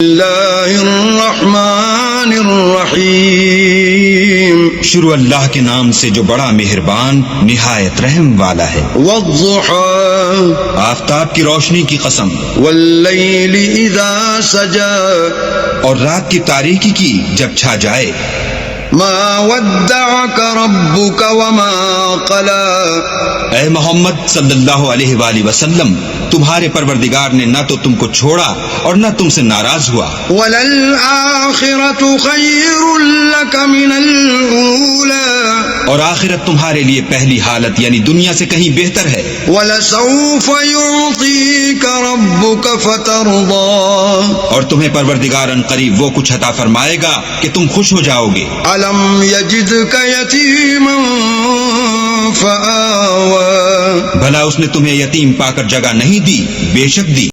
اللہ الرحمن الرحیم، شروع اللہ کے نام سے جو بڑا مہربان نہایت رحم والا ہے۔ والضحی، آفتاب کی روشنی کی قسم، واللیل اذا سجا، اور رات کی تاریکی کی جب چھا جائے۔ ما ودعک ربک وما قلا، اے محمد صلی اللہ علیہ وآلہ وسلم، تمہارے پروردگار نے نہ تو تم کو چھوڑا اور نہ تم سے ناراض ہوا۔ وللآخرۃ خیر لک من الاولی، اور آخرت تمہارے لیے پہلی حالت یعنی دنیا سے کہیں بہتر ہے۔ ولسوف یعطیک ربک فترضی، اور تمہیں پروردگار ان قریب وہ کچھ عطا فرمائے گا کہ تم خوش ہو جاؤ گے۔ الم یجدک یتیما فآوی، بھلا اس نے تمہیں یتیم پا کر جگہ نہیں دی؟ بے شک دی۔